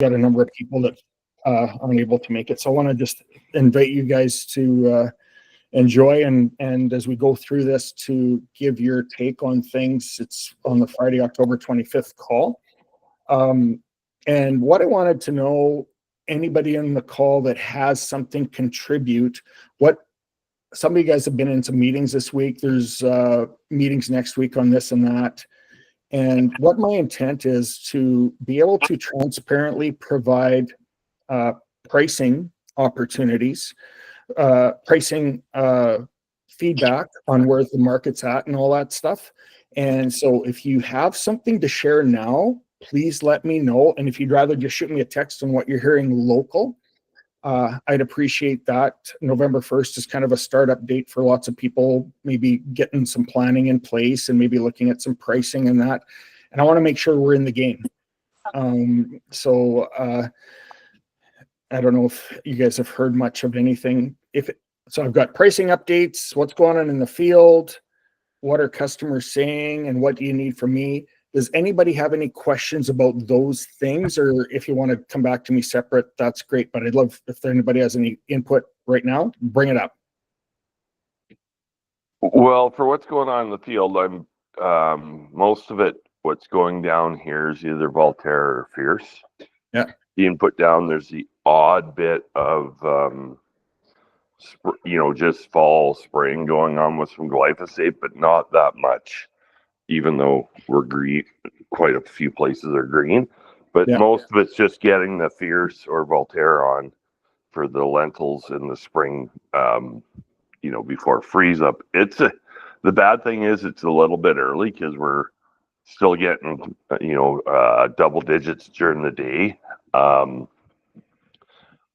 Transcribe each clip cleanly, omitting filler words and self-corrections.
got a number of people that aren't able to make it. So I want to just invite you guys to enjoy and as we go through this to give your take on things. It's on the Friday, October 25th call. And what I wanted to know, anybody in the call that has something contribute, what some of you guys have been in some meetings this week. There's meetings next week on this and that. And what my intent is to be able to transparently provide pricing opportunities, pricing feedback on where the market's at and all that stuff. And so if you have something to share now, please let me know. And if you'd rather just shoot me a text on what you're hearing local, I'd appreciate that. November 1st is kind of a startup date for lots of people, maybe getting some planning in place and maybe looking at some pricing and that. And I want to make sure we're in the game. So I don't know if you guys have heard much of anything. So I've got pricing updates, what's going on in the field, what are customers saying, and what do you need from me? Does anybody have any questions about those things? Or if you want to come back to me separate, that's great. But I'd love if anybody has any input right now, bring it up. Well, for what's going on in the field, I'm most of it, what's going down here is either Voltaire or Fierce. Yeah. Being put down, there's the odd bit of, just fall spraying going on with some glyphosate, but not that much, even though we're green, quite a few places are green. But most of it's just getting the Fierce or Voltaire on for the lentils in the spring, before freeze up. The bad thing is it's a little bit early because we're still getting, double digits during the day.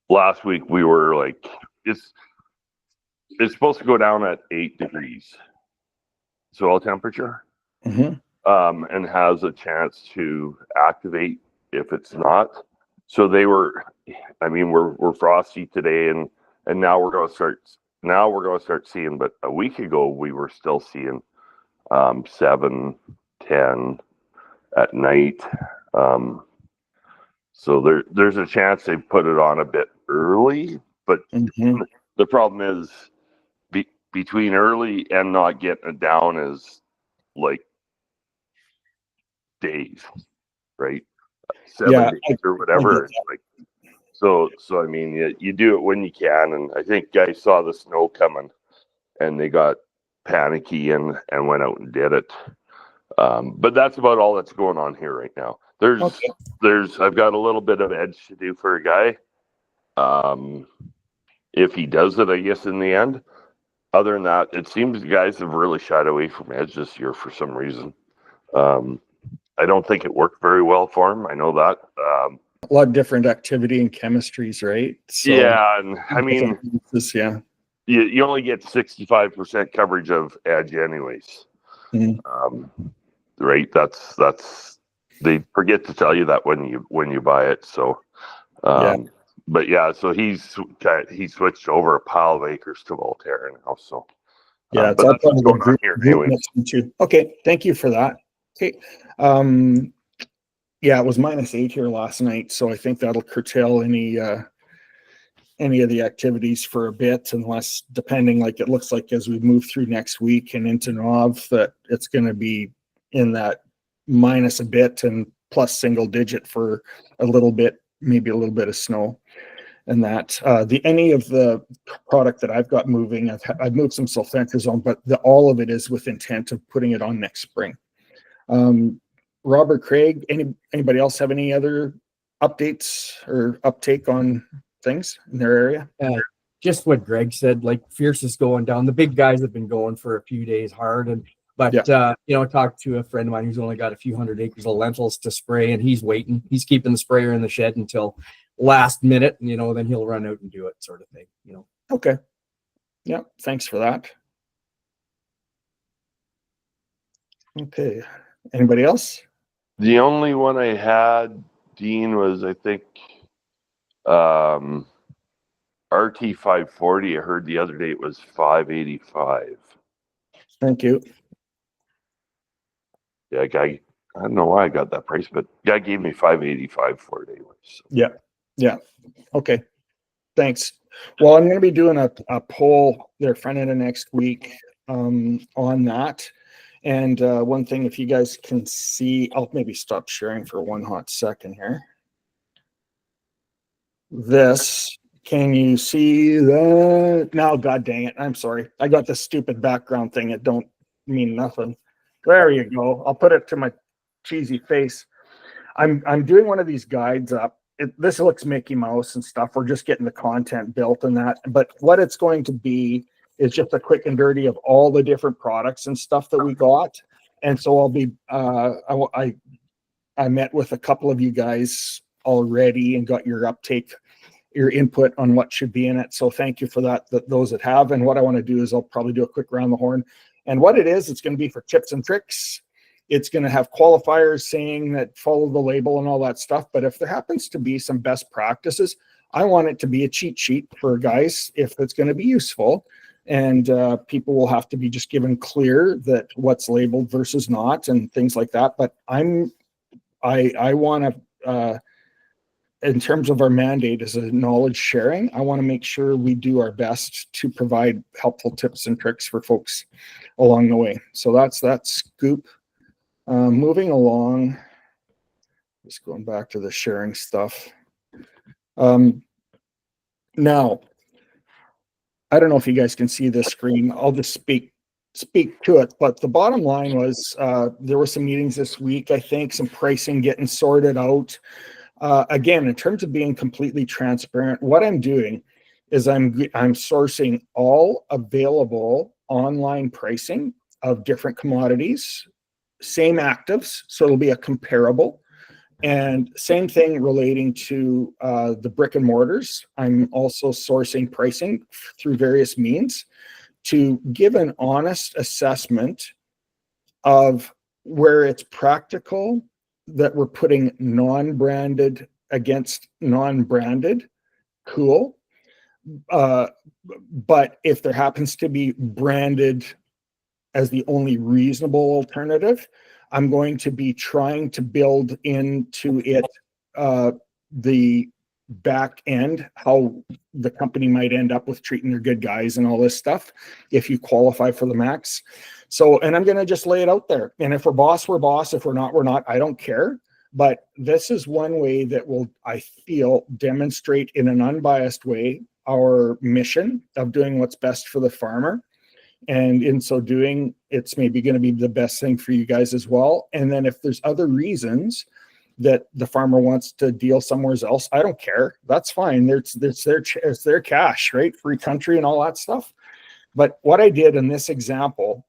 Last week we were like, it's supposed to go down at 8 degrees soil temperature, and has a chance to activate if it's not. So we're frosty today, and now we're going to start seeing. But a week ago we were still seeing 7, 10 at night. So there's a chance they put it on a bit early, but the problem is between early and not getting it down is like days, right? 7 days or whatever. So I mean, you do it when you can, and I think guys saw the snow coming, and they got panicky and went out and did it. But that's about all that's going on here right now. I've got a little bit of edge to do for a guy. If he does it, I guess in the end. Other than that, it seems guys have really shied away from edge this year for some reason. I don't think it worked very well for him. I know that. A lot of different activity and chemistries, right? So, yeah, and I mean, you only get 65% coverage of edge anyways. Right? That's they forget to tell you that when you buy it. So, but yeah, so he switched over a pile of acres to Voltaire now. So but that's what's going on here anyways. Okay, thank you for that. Okay, it was -8 here last night, so I think that'll curtail any of the activities for a bit, unless depending, like it looks like as we move through next week and into Nov, that it's going to be in that minus a bit and plus single digit for a little bit, maybe a little bit of snow. And that any of the product that I've got moving, I've moved some sulfentrazone, but all of it is with intent of putting it on next spring. Robert, Craig, anybody else have any other updates or uptake on things in their area? Just what Greg said, like Fierce is going down. The big guys have been going for a few days hard, but talked to a friend of mine who's only got a few hundred acres of lentils to spray, and he's waiting. He's keeping the sprayer in the shed until last minute, and then he'll run out and do it, sort of thing. Okay. Yeah. Thanks for that. Okay. Anybody else? The only one I had, Dean, was I think RT 540. I heard the other day it was 585. Thank you. Yeah, I don't know why I got that price, but guy gave me $585 for it anyway. So. Yeah. Okay. Thanks. Well, I'm going to be doing a poll there front end of next week on that. And one thing, if you guys can see, I'll maybe stop sharing for one hot second here. This, can you see that? No, God dang it. I'm sorry. I got this stupid background thing. It don't mean nothing. There you go. I'll put it to my cheesy face. I'm doing one of these guides up. This looks Mickey Mouse and stuff. We're just getting the content built and that. But what it's going to be is just a quick and dirty of all the different products and stuff that we got. And so I'll be, I met with a couple of you guys already and got your uptake, your input on what should be in it. So thank you for that, those that have. And what I want to do is I'll probably do a quick round the horn. And what it is, it's going to be for tips and tricks. It's going to have qualifiers saying that follow the label and all that stuff. But if there happens to be some best practices, I want it to be a cheat sheet for guys if it's going to be useful. And people will have to be just given clear that what's labeled versus not and things like that. But I want to, in terms of our mandate as a knowledge sharing, I want to make sure we do our best to provide helpful tips and tricks for folks along the way. So that's that scoop. Moving along, just going back to the sharing stuff. Now, I don't know if you guys can see this screen. I'll just speak to it. But the bottom line was there were some meetings this week, I think, some pricing getting sorted out. Again, in terms of being completely transparent, what I'm doing is I'm sourcing all available online pricing of different commodities, same actives, so it'll be a comparable. And same thing relating to the brick and mortars. I'm also sourcing pricing through various means to give an honest assessment of where it's practical that we're putting non-branded against non-branded. Cool. But if there happens to be branded as the only reasonable alternative, I'm going to be trying to build into it the back end, how the company might end up with treating their good guys and all this stuff if you qualify for the max. So, and I'm going to just lay it out there. And if we're boss, we're boss. If we're not, I don't care. But this is one way that will, I feel, demonstrate in an unbiased way our mission of doing what's best for the farmer. And in so doing, it's maybe going to be the best thing for you guys as well. And then if there's other reasons that the farmer wants to deal somewhere else, I don't care. That's fine. It's their cash, right? Free country and all that stuff. But what I did in this example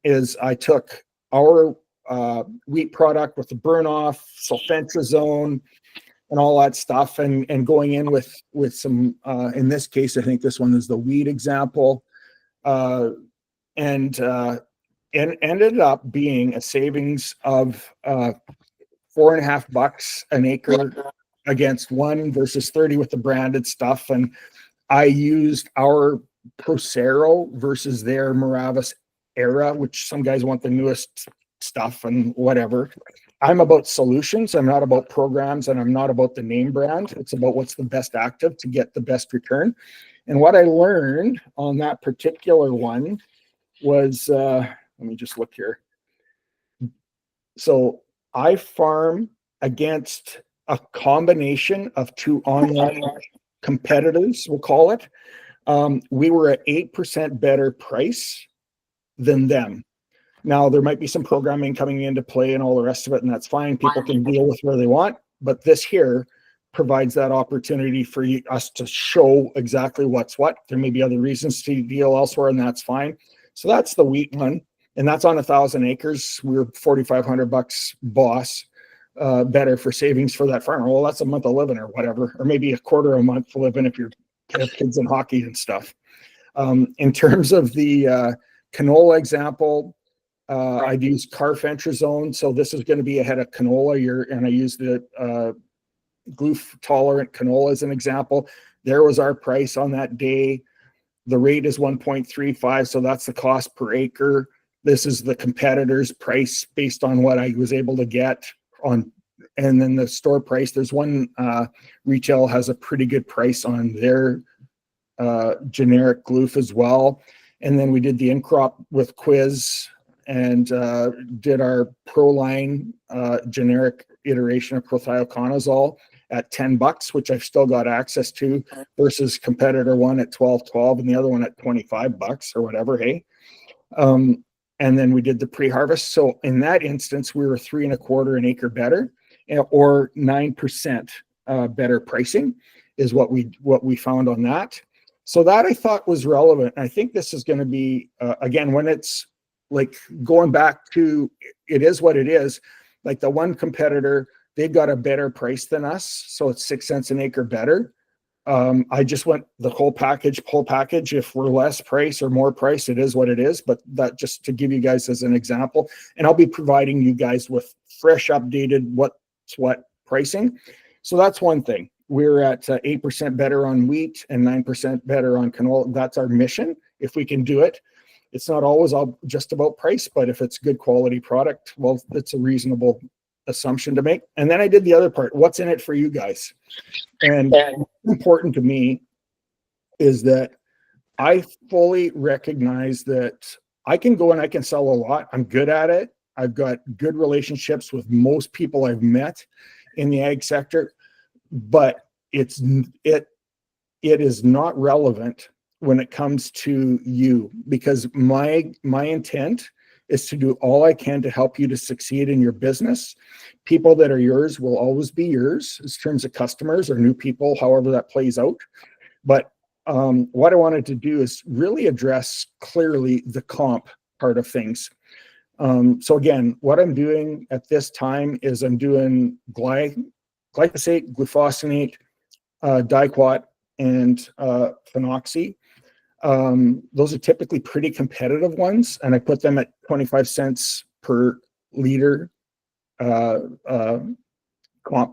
is I took our wheat product with the burn off, sulfentrazone, and all that stuff, and going in with some, in this case, I think this one is the wheat example, and ended up being a savings of $4.50 an acre against 1 versus 30 with the branded stuff. And I used our Procero versus their Moravis Era, which some guys want the newest stuff and whatever. I'm about solutions. I'm not about programs, and I'm not about the name brand. It's about what's the best active to get the best return. And what I learned on that particular one was, let me just look here. So I farm against a combination of 2 online competitors, we'll call it. We were at 8% better price than them. Now, there might be some programming coming into play and all the rest of it, and that's fine. People can deal with where they want, but this here provides that opportunity for us to show exactly what's what. There may be other reasons to deal elsewhere, and that's fine. So that's the wheat one, and that's on 1,000 acres. We're $4,500 boss, better for savings for that farmer. Well, that's a month of living or whatever, or maybe a quarter a month living if you have kids in hockey and stuff. In terms of the canola example, I'd use carfentrazone. So this is going to be ahead of canola. And I used the glue tolerant canola as an example. There was our price on that day. The rate is 1.35, so that's the cost per acre. This is the competitor's price based on what I was able to get on, and then the store price. There's one retail has a pretty good price on their generic gloof as well. And then we did the in-crop with Quiz and did our Pro line generic iteration of prothioconazole at $10, which I've still got access to, versus competitor one at $12.12 and the other one at $25 or whatever. Hey, and then we did the pre-harvest. So in that instance, we were 3 1/4 an acre better, or 9% better pricing is what we found on that. So that I thought was relevant. I think this is going to be again, when it's like going back to it is what it is. Like the one competitor, they've got a better price than us, so it's 6 cents an acre better. I just went the whole package. If we're less price or more price, it is what it is. But that just to give you guys as an example, and I'll be providing you guys with fresh, updated what's what pricing. So that's one thing. We're at 8% better on wheat and 9% better on canola. That's our mission. If we can do it, it's not always all just about price, but if it's good quality product, well, it's a reasonable assumption to make. And then I did the other part. What's in it for you guys? And important to me is that I fully recognize that I can go and I can sell a lot. I'm good at it. I've got good relationships with most people I've met in the ag sector, but it is not relevant when it comes to you, because my intent is to do all I can to help you to succeed in your business. People that are yours will always be yours in terms of customers or new people, however that plays out. But what I wanted to do is really address clearly the comp part of things. So again, what I'm doing at this time is I'm doing glyphosate, glufosinate, diquat, and phenoxy. Those are typically pretty competitive ones, and I put them at 25 cents per liter comp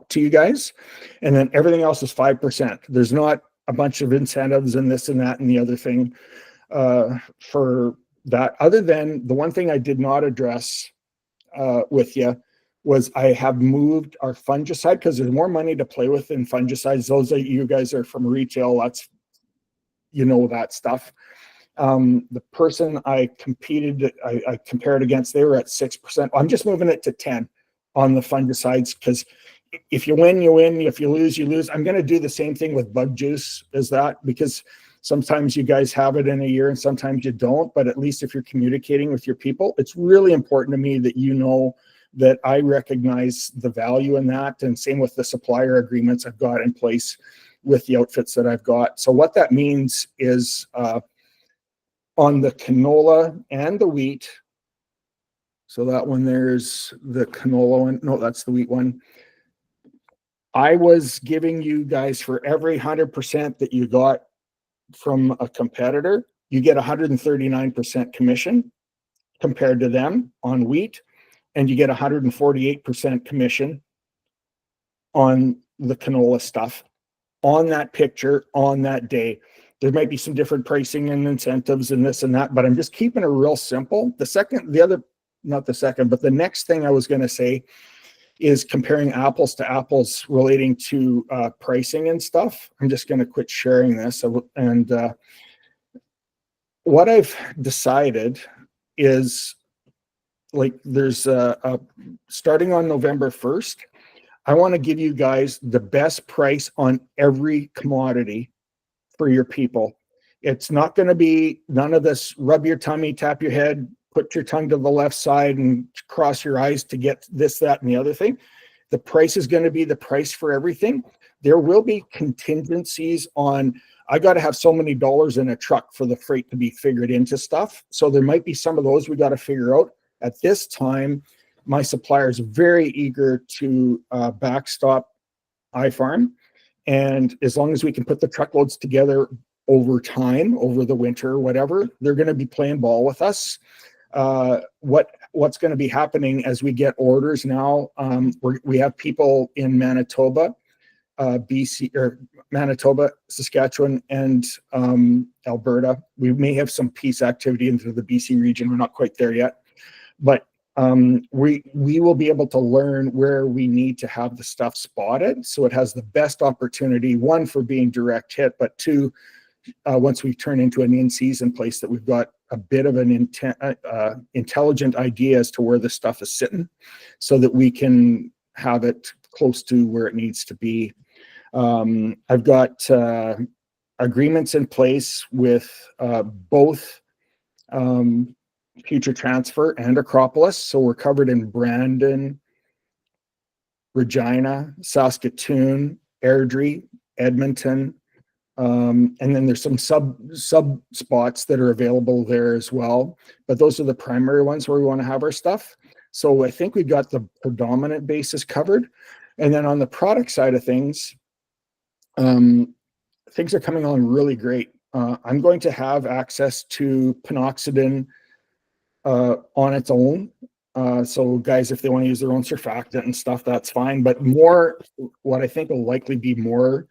to you guys. And then everything else is 5%. There's not a bunch of incentives and this and that and the other thing for that, other than the one thing I did not address with you was I have moved our fungicide, because there's more money to play with in fungicides. Those of you guys are from retail, that's, you know, that stuff. The person I compared against, they were at 6%. I'm just moving it to 10 on the fungicides, because if you win, you win. If you lose, you lose. I'm going to do the same thing with bug juice as that, because sometimes you guys have it in a year and sometimes you don't. But at least if you're communicating with your people, it's really important to me that you know that I recognize the value in that. And same with the supplier agreements I've got in place with the outfits that I've got. So what that means is on the canola and the wheat. So that one, there's the canola one. No, that's the wheat one. I was giving you guys, for every 100% that you got from a competitor, you get 139% commission compared to them on wheat, and you get 148% commission on the canola stuff on that picture on that day. There might be some different pricing and incentives and this and that, but I'm just keeping it real simple. The next thing I was going to say is comparing apples to apples relating to pricing and stuff. I'm just going to quit sharing this. And what I've decided is, like, there's starting on November 1st, I want to give you guys the best price on every commodity for your people. It's not going to be none of this rub your tummy, tap your head, put your tongue to the left side and cross your eyes to get this, that, and the other thing. The price is going to be the price for everything. There will be contingencies on, I got to have so many dollars in a truck for the freight to be figured into stuff. So there might be some of those we got to figure out. At this time, my supplier is very eager to backstop iFarm. And as long as we can put the truckloads together over time, over the winter, whatever, they're going to be playing ball with us. What's going to be happening as we get orders now, we have people in Manitoba, BC, or Manitoba, Saskatchewan, and Alberta. We may have some peace activity into the BC region. We're not quite there yet. but we will be able to learn where we need to have the stuff spotted, so it has the best opportunity, one, for being direct hit, but two, once we turn into an in-season place, that we've got a bit of an intelligent idea as to where the stuff is sitting, so that we can have it close to where it needs to be. I've got agreements in place with both Future Transfer and Acropolis, so we're covered in Brandon, Regina, Saskatoon, Airdrie, Edmonton, and then there's some sub spots that are available there as well. But those are the primary ones where we want to have our stuff. So I think we've got the predominant basis covered. And then on the product side of things, things are coming along really great. I'm going to have access to pinoxidin on its own. So guys, if they want to use their own surfactant and stuff, that's fine. But more, what I think will likely be more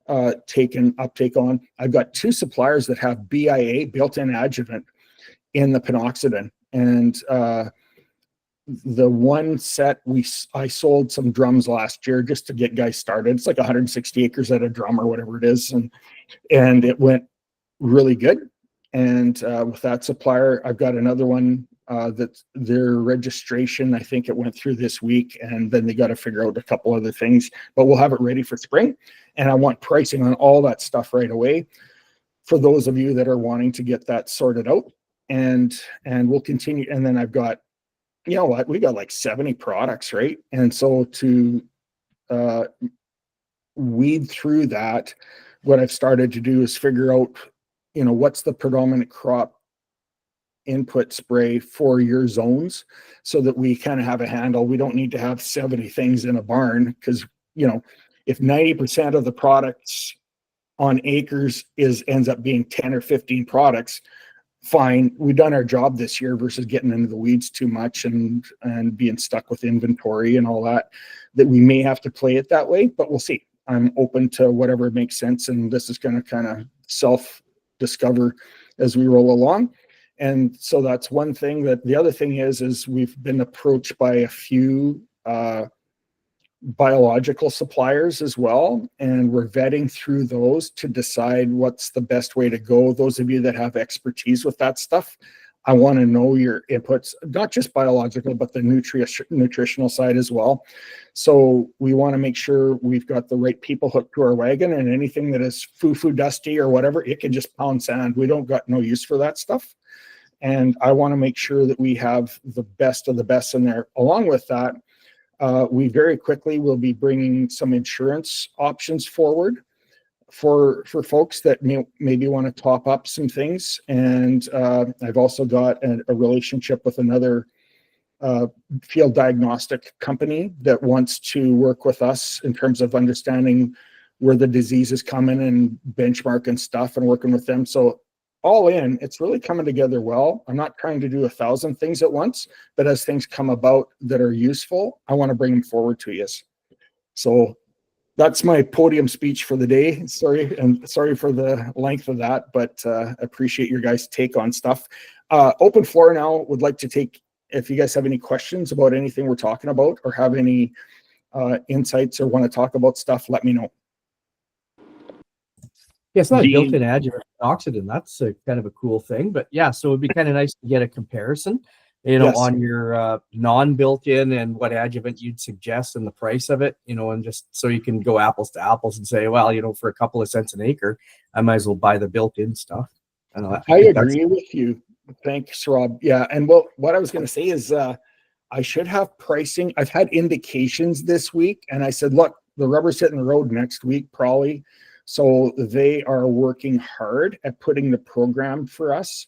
uptake on, I've got 2 suppliers that have BIA, built-in adjuvant, in the pinoxidin. And the one set, I sold some drums last year just to get guys started. It's like 160 acres at a drum or whatever it is. And it went really good. And with that supplier, I've got another one that their registration, I think it went through this week, and then they got to figure out a couple other things, but we'll have it ready for spring. And I want pricing on all that stuff right away for those of you that are wanting to get that sorted out. And we'll continue. And then I've got, you know what, we got like 70 products, right? And so to weed through that, what I've started to do is figure out, you know, what's the predominant crop input spray for your zones, so that we kind of have a handle. We don't need to have 70 things in a barn, because, you know, if 90% of the products on acres ends up being 10 or 15 products, fine, we've done our job this year, versus getting into the weeds too much and being stuck with inventory and all that we may have to play it that way, but we'll see. I'm open to whatever makes sense, and this is going to kind of self-discover as we roll along. And so that's one thing. That the other thing is we've been approached by a few biological suppliers as well, and we're vetting through those to decide what's the best way to go. Those of you that have expertise with that stuff, I want to know your inputs, not just biological, but the nutritional side as well. So we want to make sure we've got the right people hooked to our wagon, and anything that is foo-foo dusty or whatever, it can just pound sand. We don't got no use for that stuff. And I want to make sure that we have the best of the best in there. Along with that, we very quickly will be bringing some insurance options forward for folks that maybe want to top up some things. And I've also got a relationship with another field diagnostic company that wants to work with us in terms of understanding where the disease is coming and benchmarking stuff and working with them. So all in, it's really coming together well. I'm not trying to do 1,000 things at once, but as things come about that are useful, I want to bring them forward to you. So that's my podium speech for the day. Sorry for the length of that, but appreciate your guys' take on stuff. Open floor now. Would like to take, if you guys have any questions about anything we're talking about, or have any insights, or want to talk about stuff, let me know. Yeah, it's not a built-in adjuvant oxidant. That's a kind of a cool thing. But yeah, so it'd be kind of nice to get a comparison, you know, yes, on your non-built-in and what adjuvant you'd suggest and the price of it, you know, and just so you can go apples to apples and say, well, you know, for a couple of cents an acre, I might as well buy the built-in stuff. I agree with you. Thanks, Rob. Yeah, and what I was going to say is I should have pricing. I've had indications this week, and I said, look, the rubber's hitting the road next week, probably. So they are working hard at putting the program for us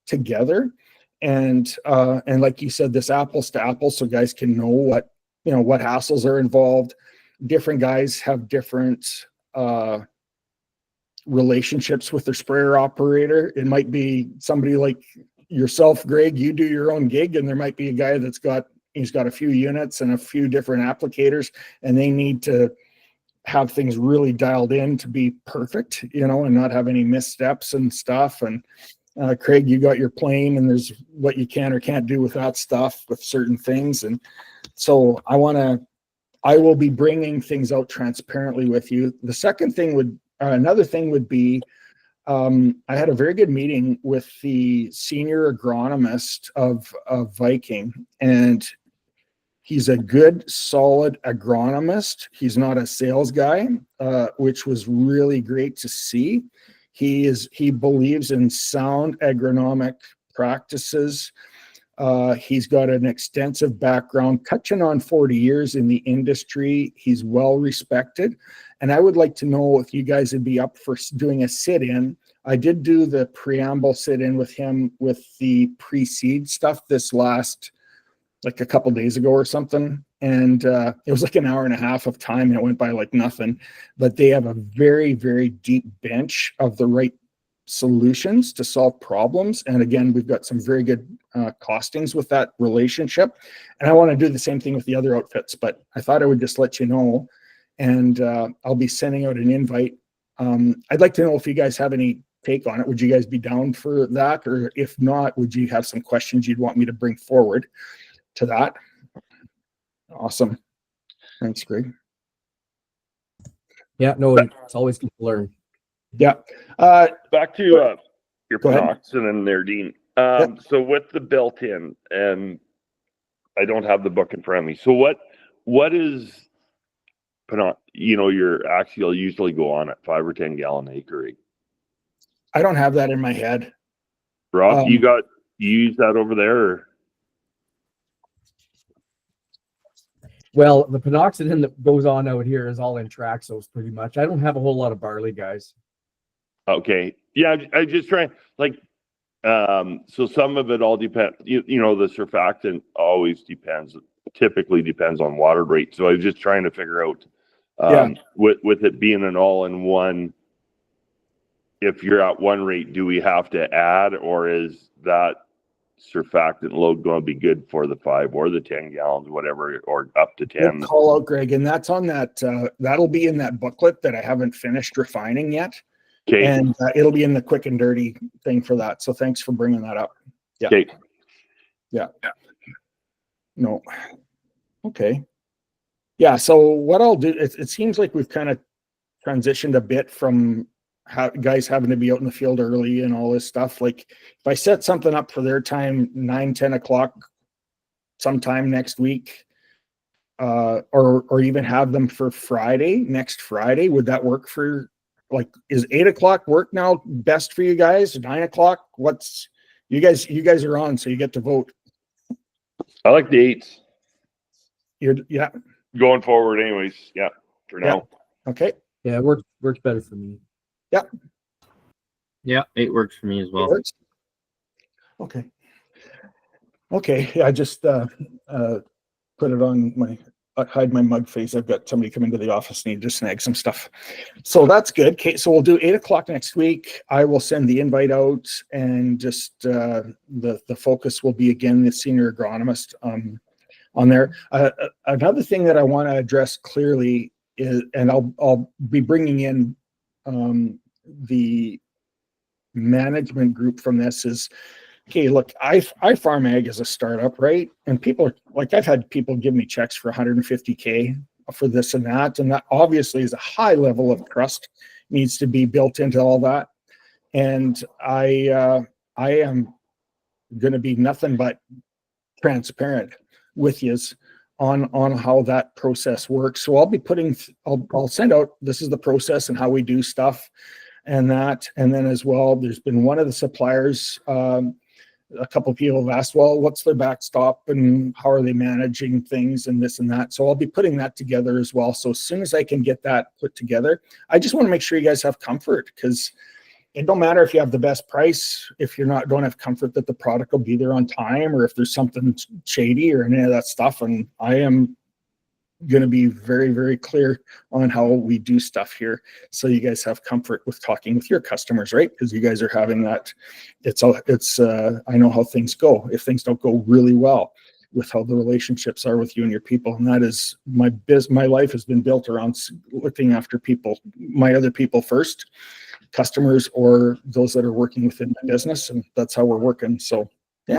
together. And like you said, this apples to apples, so guys can know what hassles are involved. Different guys have different relationships with their sprayer operator. It might be somebody like yourself, Greg, you do your own gig, and there might be a guy he's got a few units and a few different applicators, and they need to have things really dialed in to be perfect, you know, and not have any missteps and stuff. And Craig, you got your plane, and there's what you can or can't do with that stuff with certain things. And so I will be bringing things out transparently with you. The second thing another thing would be, I had a very good meeting with the senior agronomist of Viking, and he's a good, solid agronomist. He's not a sales guy, which was really great to see. He believes in sound agronomic practices. He's got an extensive background, touching on 40 years in the industry. He's well respected. And I would like to know if you guys would be up for doing a sit-in. I did do the preamble sit-in with him with the pre-seed stuff this last, like a couple days ago or something. And it was like an hour and a half of time, and it went by like nothing. But they have a very, very deep bench of the right solutions to solve problems. And again, we've got some very good costings with that relationship. And I want to do the same thing with the other outfits, but I thought I would just let you know. And I'll be sending out an invite. I'd like to know if you guys have any take on it. Would you guys be down for that? Or if not, would you have some questions you'd want me to bring forward to that? Awesome. Thanks, Greg. Yeah, no, it's always good to learn. Yeah. Back to your panoxin and there, Dean. So with the built-in, and I don't have the book in front of me. So what is your axial usually go on at 5 or 10 gallon acre? I don't have that in my head. Rob, you use that over there? Or? Well, the panoxidin that goes on out here is all in Traxos pretty much. I don't have a whole lot of barley, guys. Okay. Yeah, I just trying, like, so some of it all depends, the surfactant always typically depends on water rate. So I was just trying to figure out, with it being an all-in-one, if you're at one rate, do we have to add, or is that surfactant load going to be good for the 5 or the 10 gallons, whatever, or up to 10? Good call out, Greg. And that's on that, that'll be in that booklet that I haven't finished refining yet. Okay. And it'll be in the quick and dirty thing for that. So thanks for bringing that up. Yeah. Okay. Yeah. No. Okay. Yeah. So what I'll do, it seems like we've kind of transitioned a bit from guys having to be out in the field early and all this stuff. Like if I set something up for their time, 9-10 o'clock sometime next week, or even have them for next Friday, would that work for, like, is 8 o'clock work now best for you guys? 9 o'clock? You guys are on, so you get to vote. I like the 8s. Yeah. Going forward anyways. Yeah. For now. Yeah. Okay. Yeah, it works better for me. Yeah. Yeah, 8 works for me as well. Okay. Okay. Yeah, I just put it on hide my mug face. I've got somebody come into the office and need to snag some stuff. So that's good. Okay, so we'll do 8 o'clock next week. I will send the invite out, and just the focus will be, again, the senior agronomist on there. Another thing that I want to address clearly is, and I'll be bringing in the management group from this, is, okay, look, I farm ag as a startup, right? And people are like, I've had people give me checks for $150K for this and that obviously is a high level of trust needs to be built into all that. And I am going to be nothing but transparent with yous on how that process works. So I'll send out, this is the process and how we do stuff and that. And then as well, there's been one of the suppliers, a couple of people have asked, well, what's their backstop and how are they managing things and this and that. So I'll be putting that together as well. So as soon as I can get that put together, I just want to make sure you guys have comfort, because it don't matter if you have the best price if you're don't have comfort that the product will be there on time, or if there's something shady or any of that stuff. And I am going to be very, very clear on how we do stuff here, so you guys have comfort with talking with your customers, right? Because you guys are having that. I know how things go if things don't go really well, with how the relationships are with you and your people. And that is my life has been built around looking after people, my other people first. customers or those that are working within the business, and that's how we're working. So